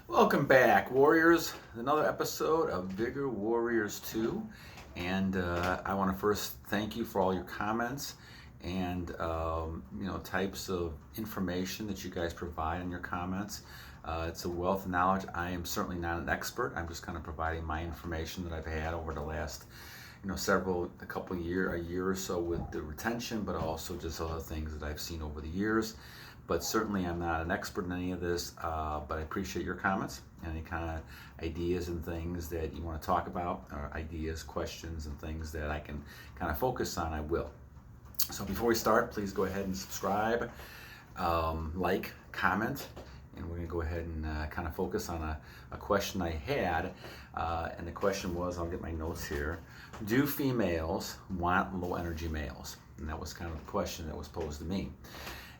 Welcome back, Warriors. Another episode of Vigor Warriors 2. And I want to first thank you for all your comments and types of information that you guys provide in your comments. It's a wealth of knowledge. I am certainly not an expert. I'm just kind of providing my information that I've had over the last a year or so with the retention, but also just other things that I've seen over the years. But certainly I'm not an expert in any of this, but I appreciate your comments and any kind of ideas and things that you want to talk about, or ideas, questions, and things that I can kind of focus on, I will. So before we start, please go ahead and subscribe, like, comment, and we're going to go ahead and kind of focus on a question I had. And the question was, I'll get my notes here, do females want low energy males? And that was kind of the question that was posed to me.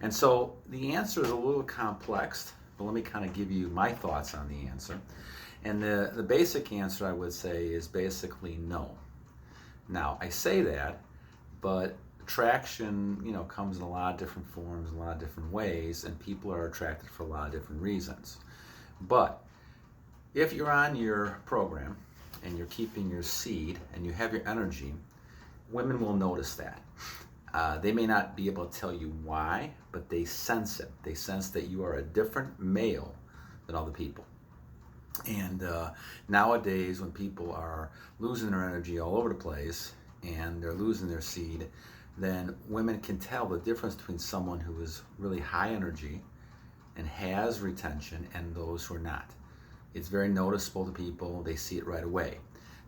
And so the answer is a little complex, but let me kind of give you my thoughts on the answer. And the basic answer I would say is basically no. Now, I say that, but attraction, comes in a lot of different forms, a lot of different ways, and people are attracted for a lot of different reasons. But if you're on your program and you're keeping your seed and you have your energy, women will notice that. They may not be able to tell you why, but they sense it. They sense that you are a different male than other people. And nowadays, when people are losing their energy all over the place and they're losing their seed, then women can tell the difference between someone who is really high energy and has retention and those who are not. It's very noticeable to people. They see it right away.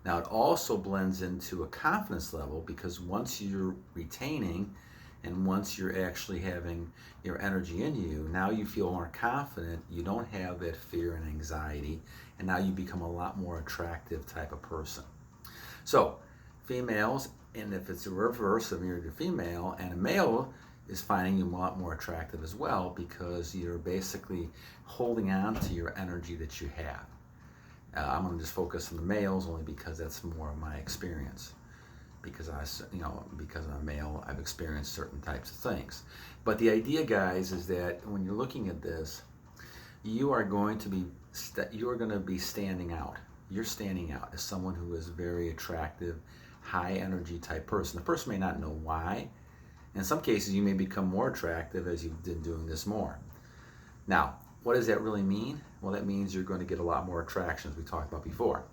Now, it also blends into a confidence level because once you're retaining and once you're actually having your energy in you, now you feel more confident. You don't have that fear and anxiety, and now you become a lot more attractive type of person. So, females, and if it's a reverse of you're a female and a male is finding you a lot more attractive as well because you're basically holding on to your energy that you have. I'm going to just focus on the males only because that's more of my experience. Because because I'm a male, I've experienced certain types of things. But the idea, guys, is that when you're looking at this, you are going to be standing out. You're standing out as someone who is very attractive, high energy type person. The person may not know why. In some cases, you may become more attractive as you've been doing this more. Now, what does that really mean? Well, that means you're going to get a lot more attractions we talked about before.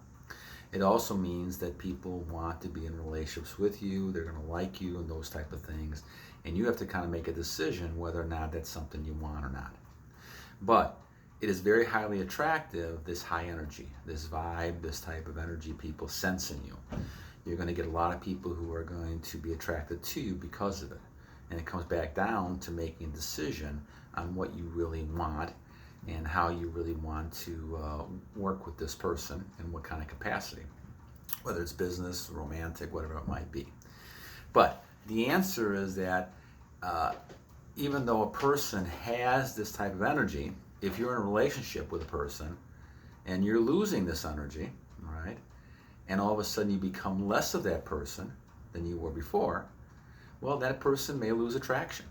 It also means that people want to be in relationships with you, they're going to like you and those type of things, and you have to kind of make a decision whether or not that's something you want or not. But it is very highly attractive, this high energy, this vibe, this type of energy people sense in you. You're going to get a lot of people who are going to be attracted to you because of it. And it comes back down to making a decision on what you really want and how you really want to work with this person and what kind of capacity, whether it's business, romantic, whatever it might be. But the answer is that even though a person has this type of energy, if you're in a relationship with a person and you're losing this energy, right, and all of a sudden you become less of that person than you were before, well, that person may lose attraction.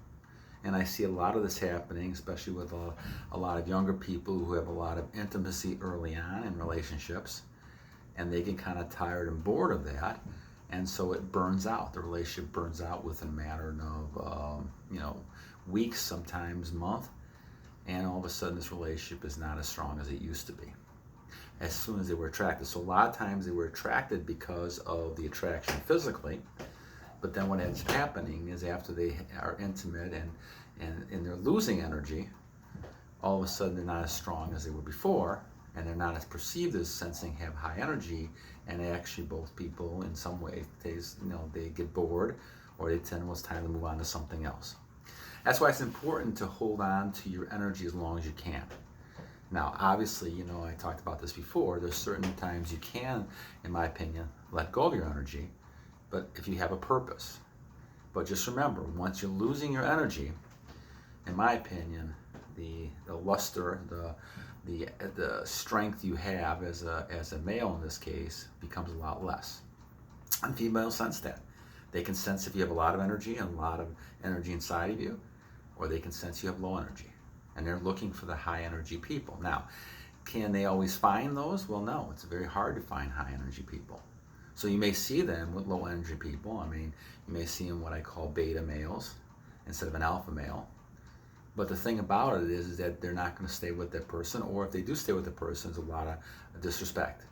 And I see a lot of this happening, especially with a lot of younger people who have a lot of intimacy early on in relationships, and they get kind of tired and bored of that, and so it burns out. The relationship burns out within a matter of weeks, sometimes months, and all of a sudden this relationship is not as strong as it used to be as soon as they were attracted. So a lot of times they were attracted because of the attraction physically, but then what ends up happening is after they are intimate and they're losing energy, all of a sudden they're not as strong as they were before, and they're not as perceived as sensing have high energy, and actually both people in some way, they get bored, or they tend, well, it's time to move on to something else. That's why it's important to hold on to your energy as long as you can. Now, obviously, I talked about this before, there's certain times you can, in my opinion, let go of your energy, but if you have a purpose. But just remember, once you're losing your energy, in my opinion, the luster, the strength you have as a male in this case becomes a lot less. And females sense that. They can sense if you have a lot of energy and a lot of energy inside of you, or they can sense you have low energy. And they're looking for the high energy people. Now, Can they always find those? Well, no, it's very hard to find high energy people. So you may see them with low energy people. I mean, you may see them what I call beta males instead of an alpha male. But the thing about it is that they're not going to stay with that person, or if they do stay with the person, there's a lot of disrespect.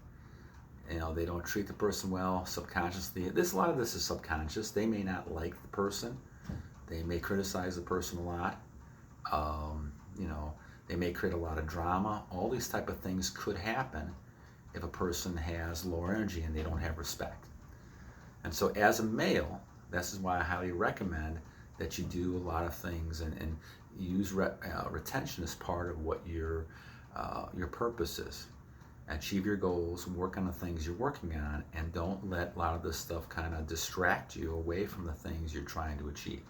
You know, they don't treat the person well subconsciously. A lot of this is subconscious. They may not like the person. They may criticize the person a lot. You know, they may create a lot of drama. All these type of things could happen if a person has lower energy and they don't have respect. And so as a male, this is why I highly recommend that you do a lot of things and use retention as part of what your purpose is. Achieve your goals, work on the things you're working on, and don't let a lot of this stuff kind of distract you away from the things you're trying to achieve.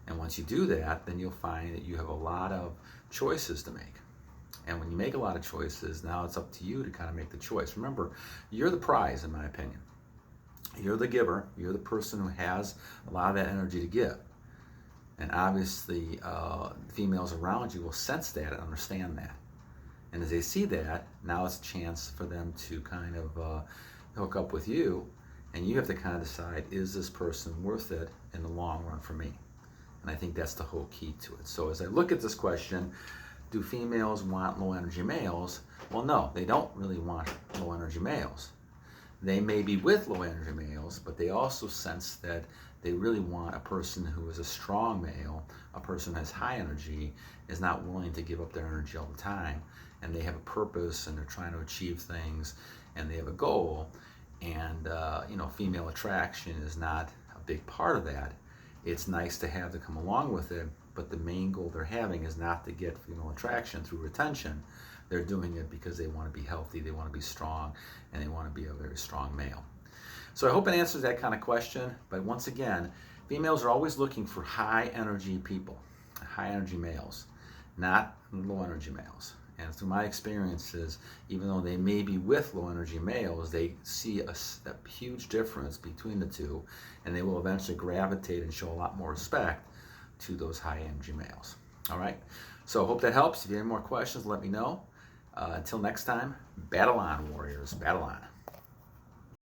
And once you do that, then you'll find that you have a lot of choices to make. And when you make a lot of choices, now it's up to you to kind of make the choice. Remember, you're the prize, in my opinion. You're the giver. You're the person who has a lot of that energy to give. And obviously, females around you will sense that and understand that. And as they see that, now it's a chance for them to kind of hook up with you, and you have to kind of decide, is this person worth it in the long run for me? And I think that's the whole key to it. So as I look at this question, do females want low energy males? Well, no, they don't really want low energy males. They may be with low energy males, but they also sense that they really want a person who is a strong male, a person who has high energy, is not willing to give up their energy all the time, and they have a purpose and they're trying to achieve things and they have a goal. And you know, female attraction is not a big part of that. It's nice to have to come along with it, but the main goal they're having is not to get female attraction through retention. They're doing it because they want to be healthy, they want to be strong, and they want to be a very strong male. So I hope it answers that kind of question. But once again, females are always looking for high energy people, high energy males, not low energy males. And through my experiences, even though they may be with low energy males, they see a huge difference between the two, and they will eventually gravitate and show a lot more respect to those high energy males. All right, so I hope that helps. If you have any more questions, let me know. Until next time, battle on, warriors, battle on.